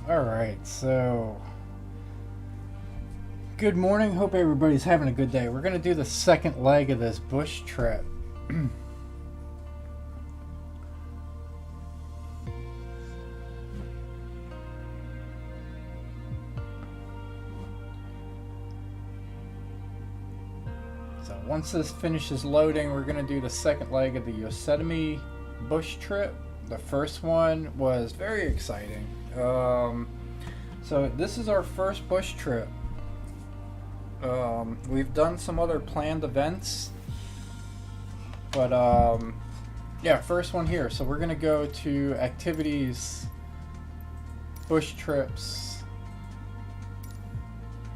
Alright, so good morning. Hope everybody's having a good day. We're going to do the second leg of this bush trip. So once this finishes loading, we're going to do the second leg of the Yosemite bush trip. The first one was very exciting. So this is our first bush trip. We've done some other planned events, but yeah, first one here. So we're gonna go to activities, bush trips,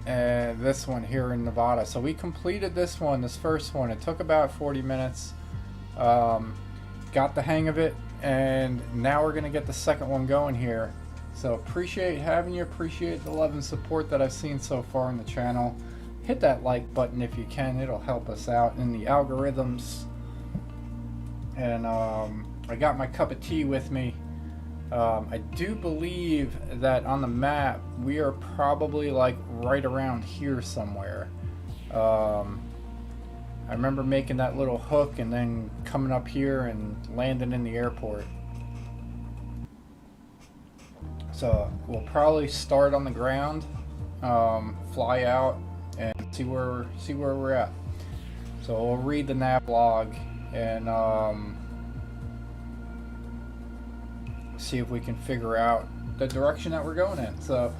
and this one here in Nevada. So we completed this first one. It took about 40 minutes. Got the hang of it, and now we're gonna get the second one going here. So appreciate having you, appreciate the love and support that I've seen so far on the channel. Hit that like button if you can, it'll help us out in the algorithms. And I got my cup of tea with me. I do believe that on the map we are probably like right around here somewhere. I remember making that little hook and then coming up here and landing in the airport. So we'll probably start on the ground, fly out, and see where we're at. So we'll read the nav log and see if we can figure out the direction that we're going in. So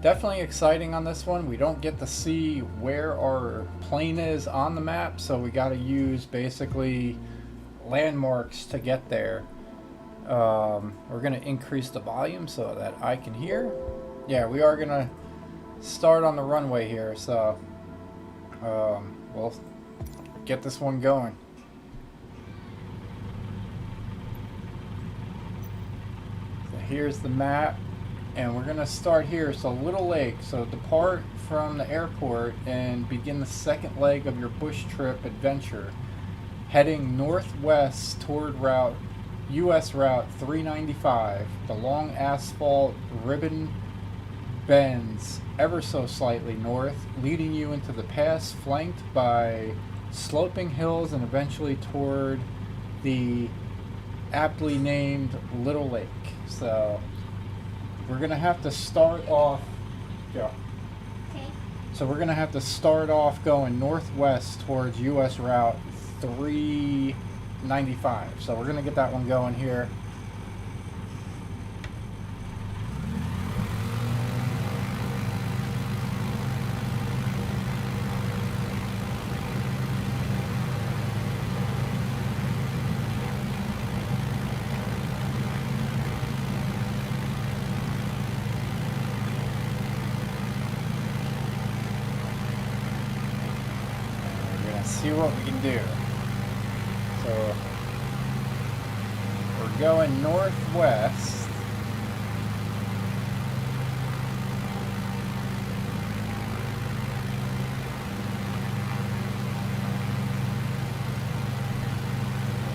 definitely exciting on this one. We don't get to see where our plane is on the map, so we got to use basically landmarks to get there. We're gonna increase the volume so that I can hear. Yeah, we are gonna start on the runway here, so we'll get this one going. So here's the map, and we're gonna start here. So Little Lake. So depart from the airport and begin the second leg of your bush trip adventure, heading northwest toward US Route 395. The long asphalt ribbon bends ever so slightly north, leading you into the pass flanked by sloping hills and eventually toward the aptly named Little Lake. So we're gonna have to start off. Yeah. Okay. So we're gonna have to start off going northwest towards US Route 395. So we're gonna get that one going here. We're gonna see what we can do. So we're going northwest.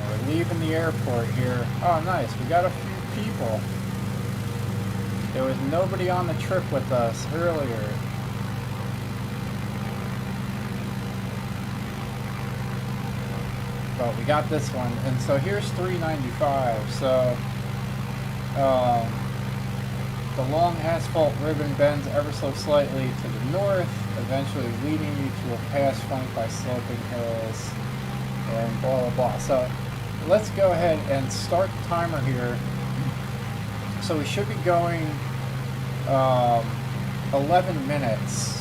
We're leaving the airport here. Oh, nice. We got a few people. There was nobody on the trip with us earlier. But we got this one, and so here's 395. So the long asphalt ribbon bends ever so slightly to the north, eventually leading you to a pass flanked by sloping hills and blah blah blah. So let's go ahead and start the timer here. So we should be going 11 minutes.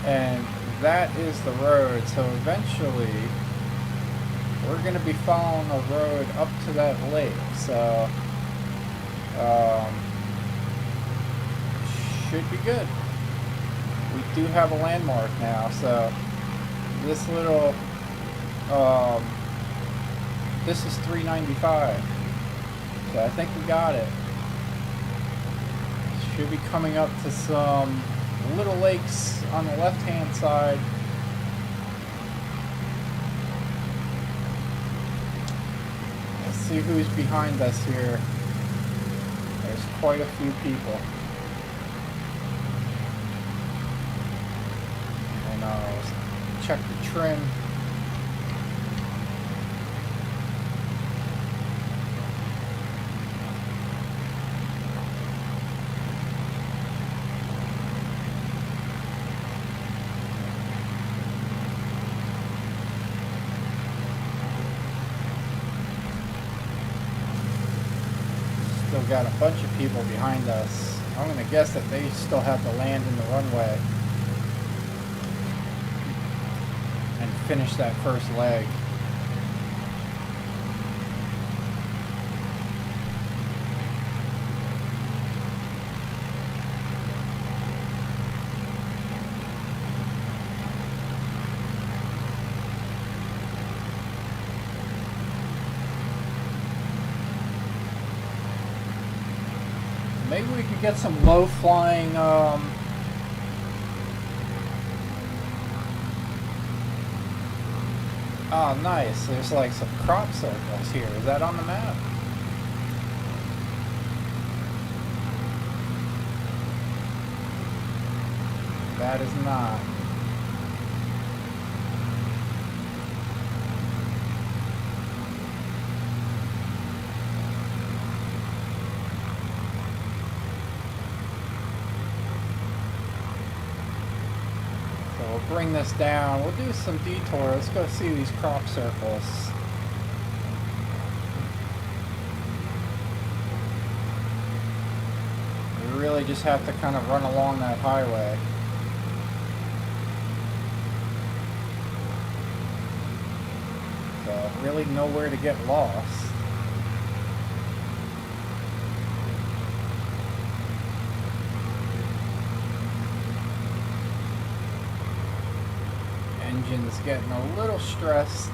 And that is the road. So eventually we're going to be following a road up to that lake. So should be good. We do have a landmark now. So this little this is 395. So I think we got it. Should be coming up to some little lakes on the left hand side. see who's behind us here. There's quite a few people. And check the trim. Still got a bunch of people behind us. I'm going to guess that they still have to land in the runway and finish that first leg. Maybe we could get some low-flying, oh, nice. There's like some crop circles here. Is that on the map? That is not. Bring this down. We'll do some detour. Let's go see these crop circles. We really just have to kind of run along that highway. So really nowhere to get lost. Engine's getting a little stressed.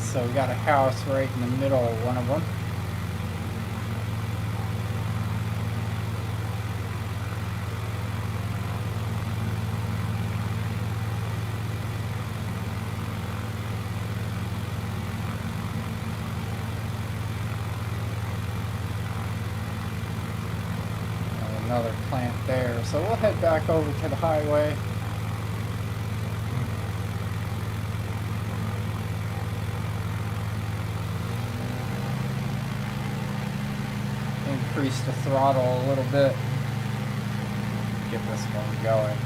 So we got a house right in the middle of one of them. And another plant there. So we'll head back over to the highway. Increase the throttle a little bit. Get this one going.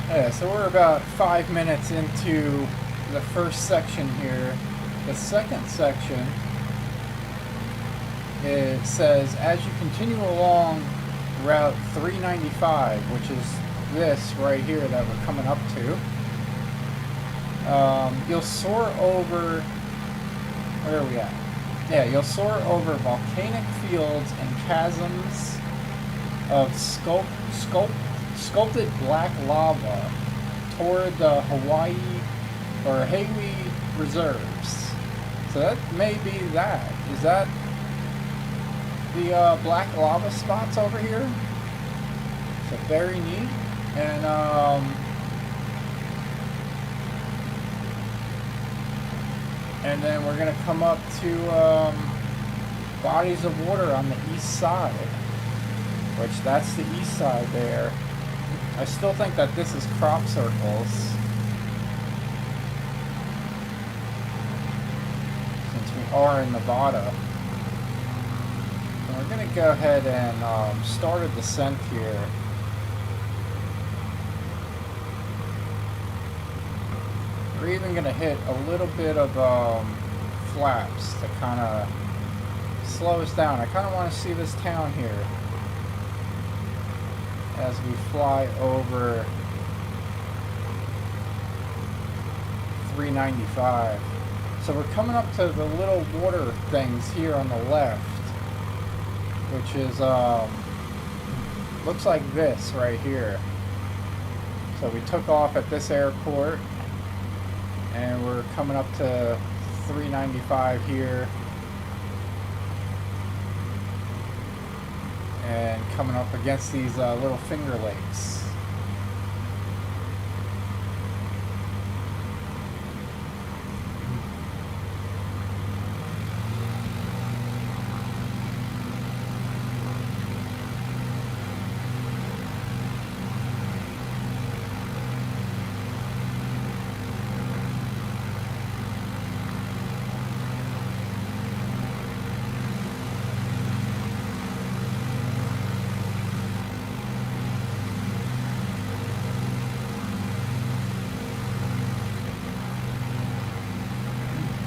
Yeah, so we're about 5 minutes into the first section here. The second section, it says, as you continue along Route 395, which is this right here that we're coming up to, you'll soar over, where are we at? Yeah, you'll soar over volcanic fields and chasms of sculpted black lava toward the Hawaii or Hawaii reserves. So that may be that. Is that the black lava spots over here? So very neat. And then we're gonna come up to bodies of water on the east side, which that's the east side there. I still think that this is crop circles. since we are in Nevada. And we're going to go ahead and start a descent here. We're even going to hit a little bit of flaps to kind of slow us down. I kind of want to see this town here as we fly over 395. So we're coming up to the little water things here on the left, which is looks like this right here. So we took off at this airport and we're coming up to 395 here and coming up against these little Finger Lakes.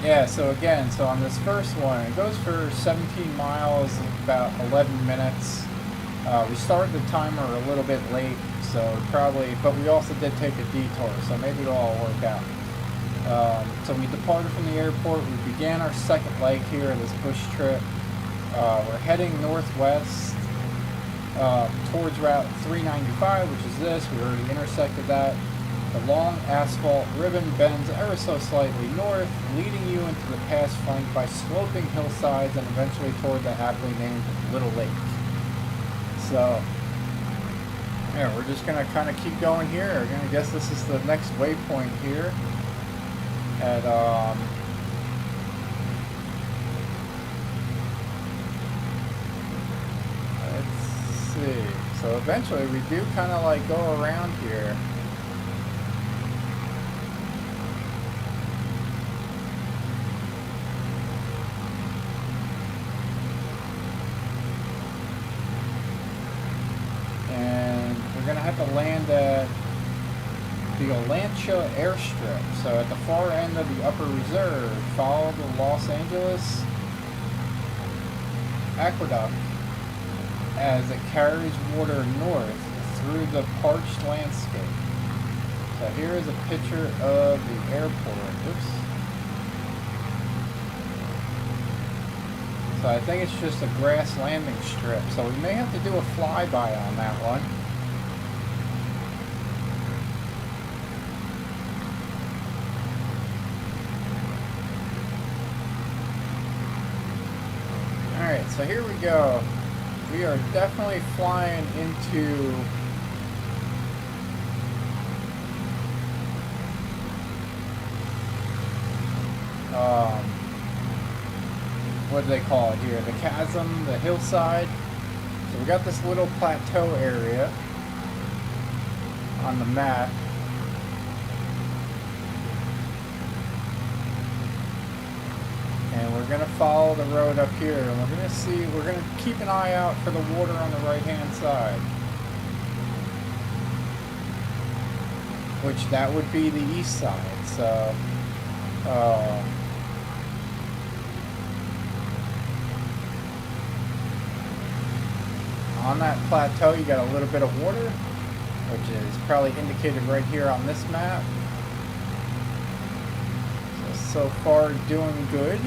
Yeah, so again, so on this first one, it goes for 17 miles, about 11 minutes. We started the timer a little bit late, so probably, but we also did take a detour, so maybe it'll all work out. So we departed from the airport. We began our second leg here of this bush trip. We're heading northwest towards Route 395, which is this. We already intersected that. The long asphalt ribbon bends ever so slightly north, leading you into the pass flanked by sloping hillsides and eventually toward the aptly named Little Lake. So, yeah, we're just going to kind of keep going here. We're going to guess this is the next waypoint here at, let's see. So eventually we do kind of like go around here. Gonna have to land at the Olancha airstrip. So at the far end of the upper reserve, follow the Los Angeles aqueduct as it carries water north through the parched landscape. So here is a picture of the airport. Oops. So I think it's just a grass landing strip. So we may have to do a flyby on that one. Alright, so here we go. We are definitely flying into what do they call it here? The chasm, the hillside. So we got this little plateau area on the map. And we're going to follow the road up here, and we're going to see, we're going to keep an eye out for the water on the right hand side. Which that would be the east side, so on that plateau you got a little bit of water, which is probably indicated right here on this map. So far doing good.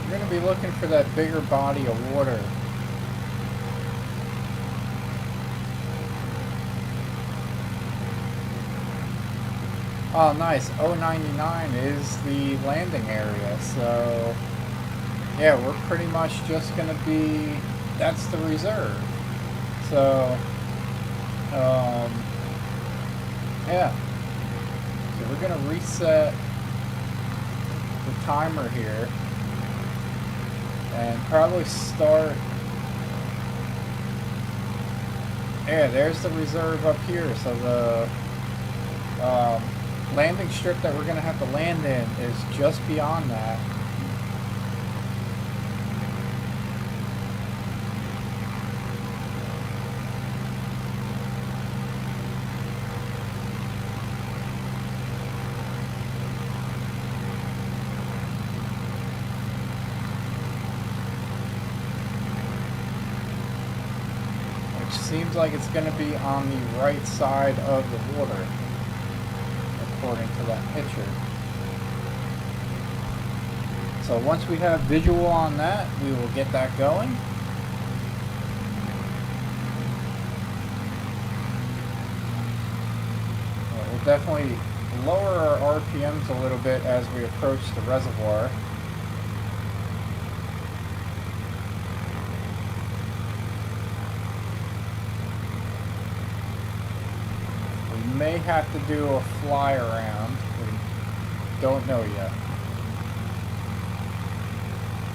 We're going to be looking for that bigger body of water. Oh, nice. 099 is the landing area, so yeah, we're pretty much just going to be, that's the reserve. So, yeah. So we're gonna reset the timer here and probably start. Yeah, there's the reserve up here. So the landing strip that we're gonna have to land in is just beyond that. Seems like it's going to be on the right side of the water, according to that picture. So once we have visual on that, we will get that going. We'll definitely lower our RPMs a little bit as we approach the reservoir. May have to do a fly around. We don't know yet.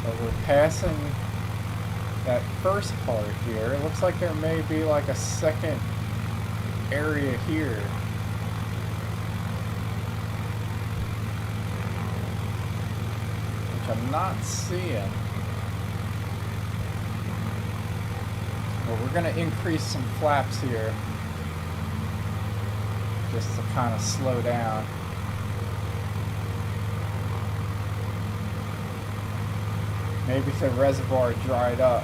But we're passing that first part here. It looks like there may be like a second area here. Which I'm not seeing. But we're going to increase some flaps here, just to kind of slow down. Maybe the reservoir dried up.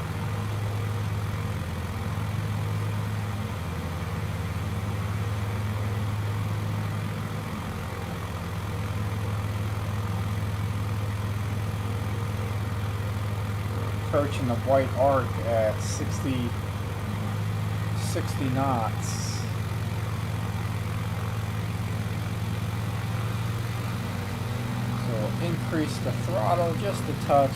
Approaching the white arc at 60 knots. Increase the throttle just a touch.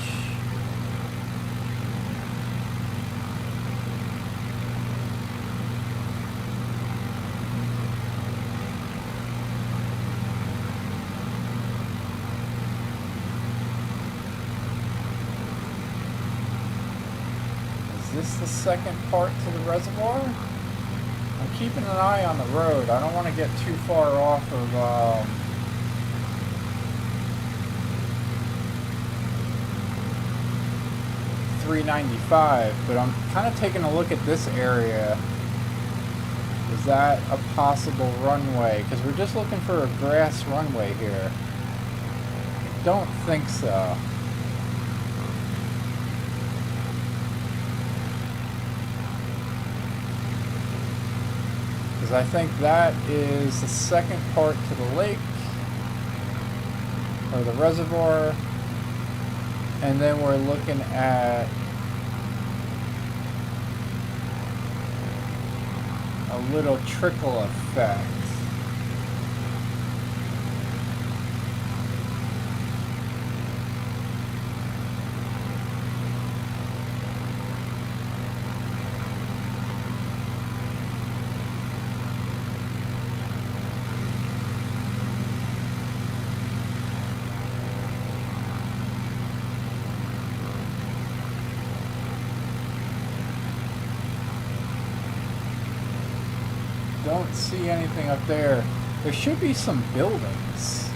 Is this the second part to the reservoir? I'm keeping an eye on the road. I don't want to get too far off of 395, but I'm kind of taking a look at this area. Is that a possible runway? Because we're just looking for a grass runway here. I don't think so. Because I think that is the second part to the lake, or the reservoir. And then we're looking at a little trickle effect. Don't see anything up there. There should be some buildings,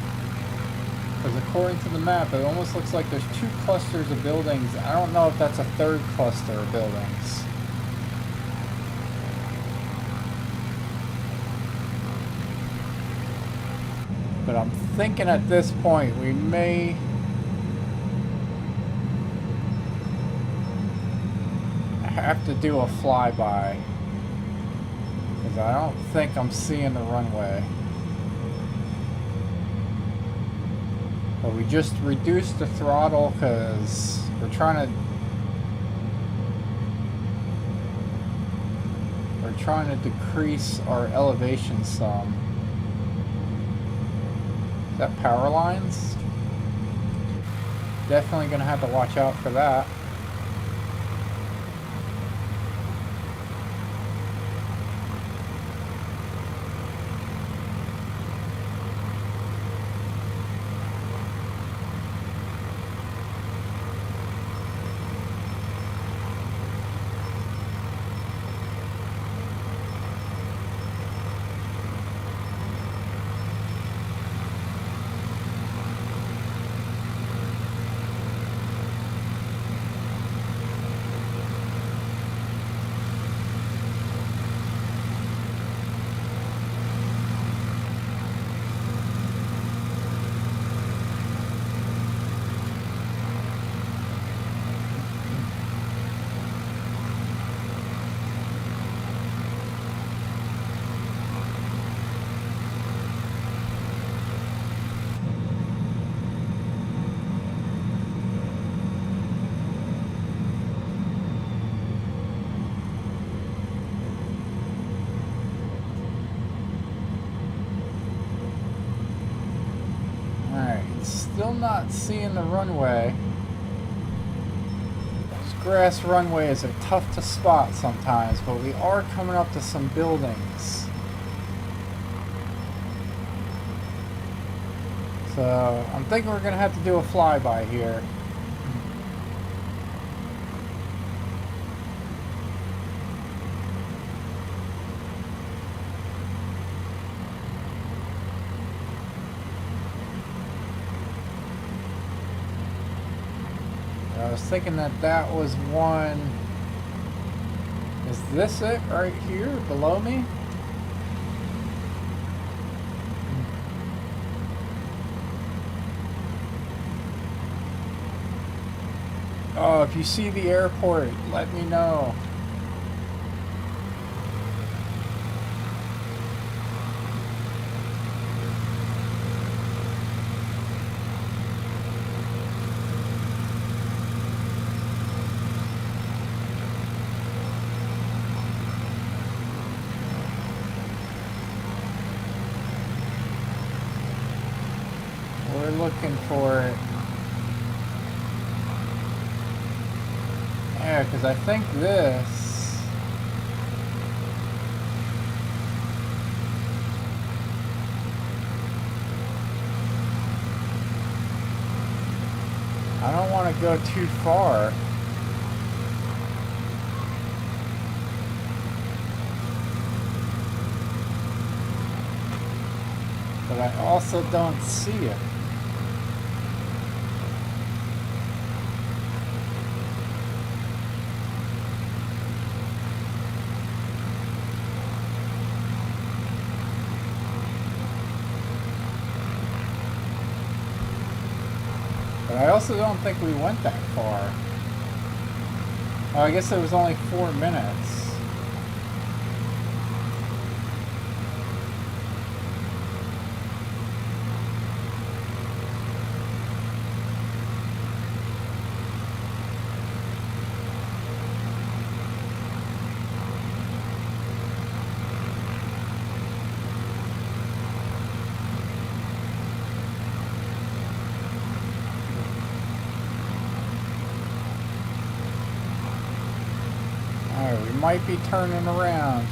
because according to the map it almost looks like there's two clusters of buildings. I don't know if that's a third cluster of buildings. But I'm thinking at this point we may have to do a flyby. I don't think I'm seeing the runway. But we just reduced the throttle because we're trying to decrease our elevation some. Is that power lines? Definitely gonna have to watch out for that. still not seeing the runway. These grass runways are tough to spot sometimes, but we are coming up to some buildings. So I'm thinking we're going to have to do a flyby here. I was thinking that that was one. Is this it right here below me? Oh, if you see the airport, let me know. We're looking for it. Yeah, because I think this... I don't want to go too far. But I also don't see it. But I also don't think we went that far. Oh, I guess it was only 4 minutes. We might be turning around.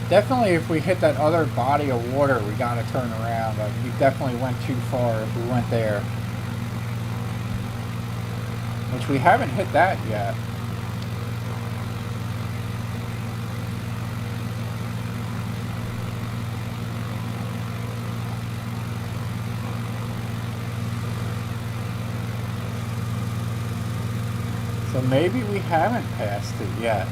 Definitely if we hit that other body of water, we gotta turn around. We definitely went too far if we went there. Which we haven't hit that yet. So maybe we haven't passed it yet.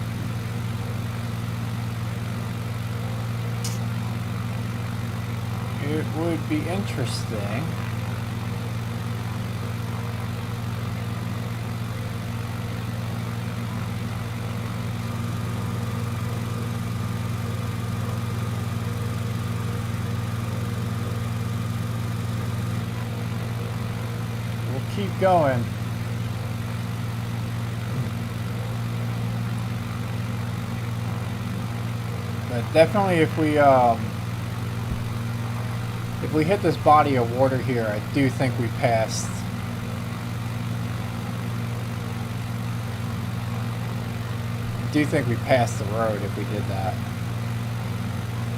It would be interesting. We'll keep going. But definitely if we hit this body of water here, I do think we passed. I do think we passed the road if we did that.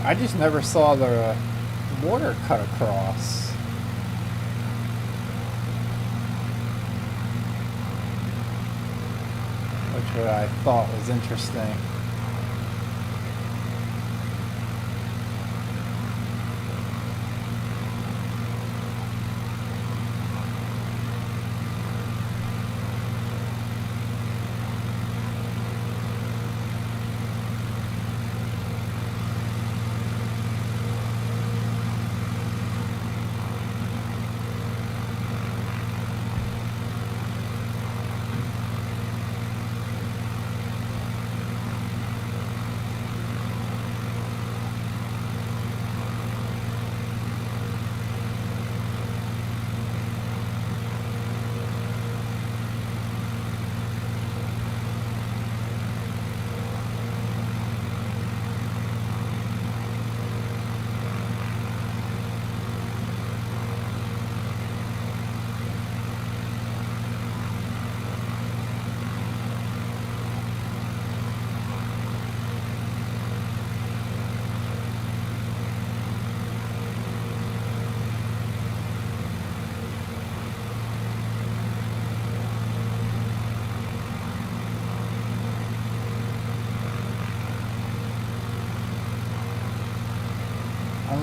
I just never saw the water cut across. Which I thought was interesting.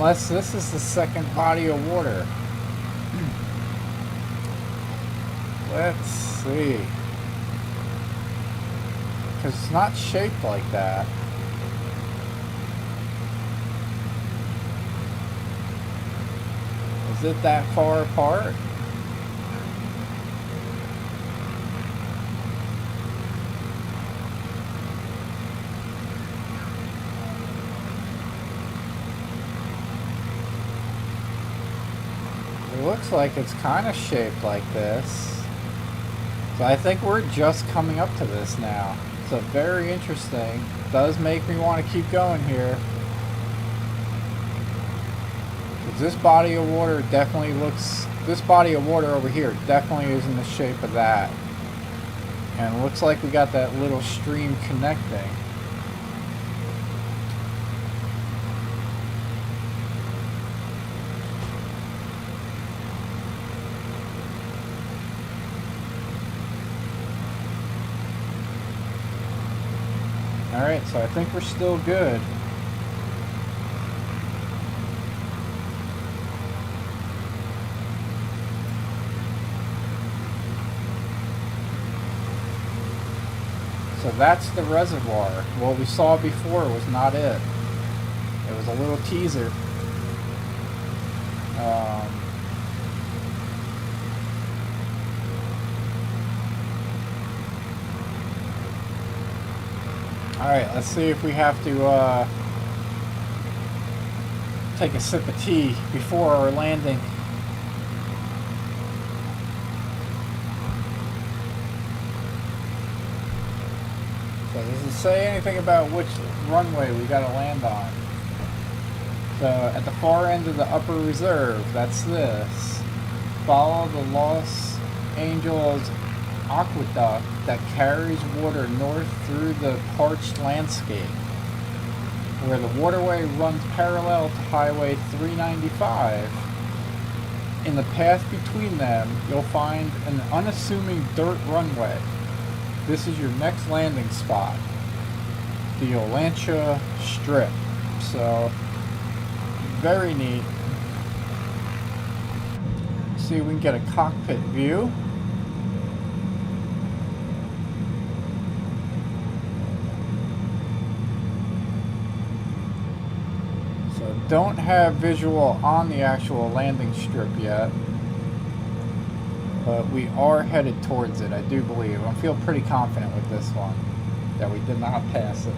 Unless this is the second body of water. Let's see. Because it's not shaped like that. Is it that far apart? It looks like it's kind of shaped like this. So I think we're just coming up to this now. So very interesting. It does make me want to keep going here. This body of water definitely looks, this body of water over here definitely is in the shape of that. And it looks like we got that little stream connecting. Alright, so I think we're still good. So that's the reservoir. What we saw before was not it. It was a little teaser. Alright, let's see if we have to take a sip of tea before our landing. So does it say anything about which runway we gotta land on? So at the far end of the upper reserve, that's this. Follow the Los Angeles aqueduct that carries water north through the parched landscape, where the waterway runs parallel to Highway 395. In the path between them, you'll find an unassuming dirt runway. This is your next landing spot, the Olancha Strip. So, very neat. See if we can get a cockpit view. So, don't have visual on the actual landing strip yet. But we are headed towards it, I do believe. I feel pretty confident with this one that we did not pass it.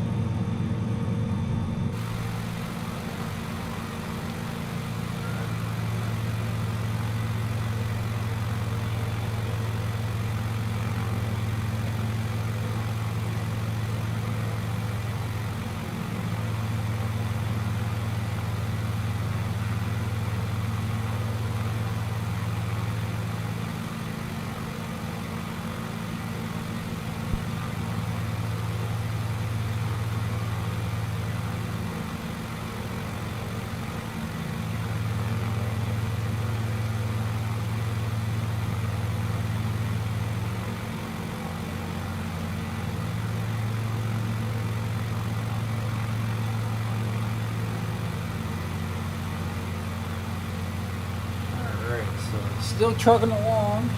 Still trucking along.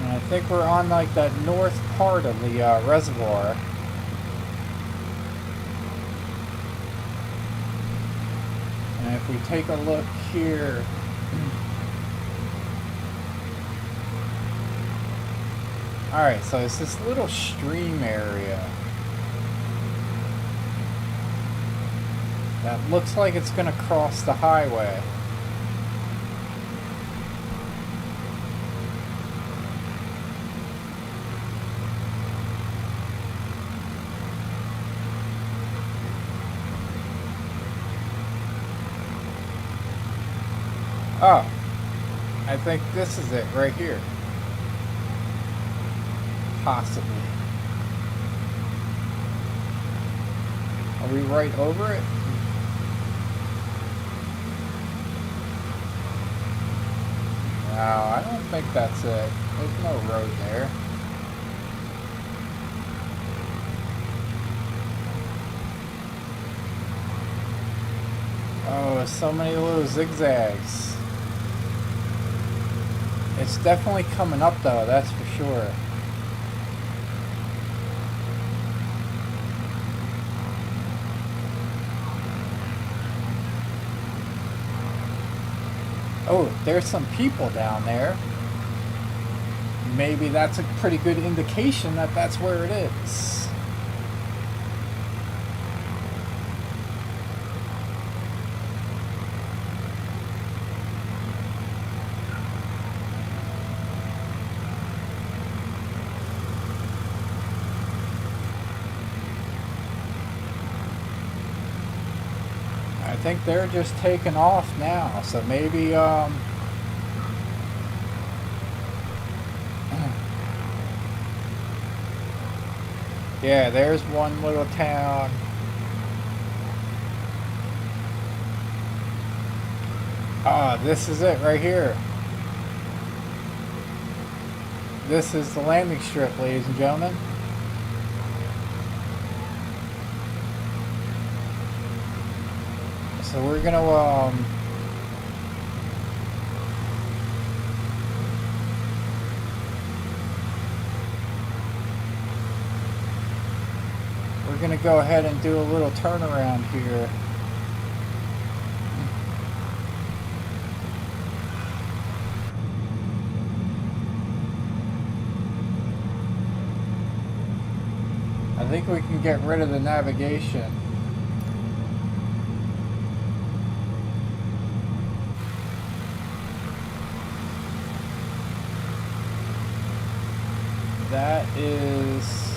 And I think we're on like that north part of the reservoir. And if we take a look here, alright, so it's this little stream area that looks like it's going to cross the highway. Oh, I think this is it right here. Possibly. Are we right over it? No, I don't think that's it. There's no road there. Oh, so many little zigzags. It's definitely coming up though, that's for sure. Oh, there's some people down there. Maybe that's a pretty good indication that that's where it is. I think they're just taking off now, so maybe yeah, there's one little town. Ah, this is it right here. This is the landing strip, ladies and gentlemen. So we're gonna go ahead and do a little turnaround here. I think we can get rid of the navigation. That is...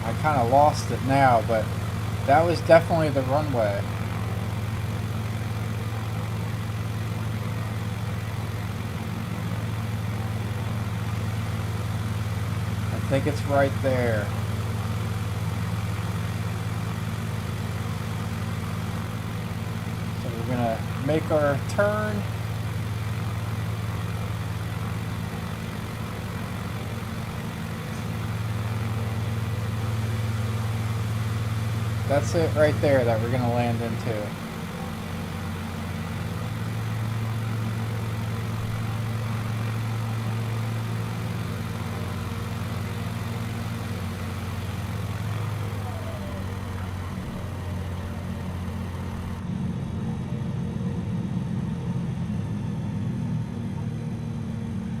I kind of lost it now, but that was definitely the runway. I think it's right there. So we're gonna make our turn. That's it right there that we're going to land into.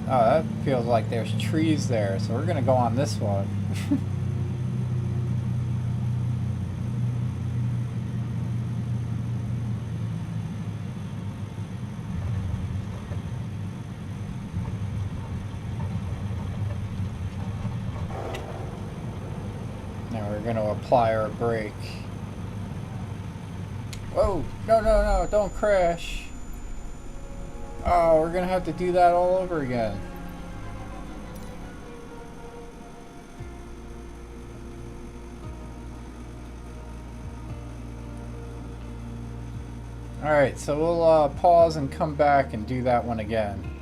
Oh, that feels like there's trees there, so we're going to go on this one. Now we're going to apply our brake. Whoa! No, no, no, don't crash. Oh, we're going to have to do that all over again. Alright, so we'll pause and come back and do that one again.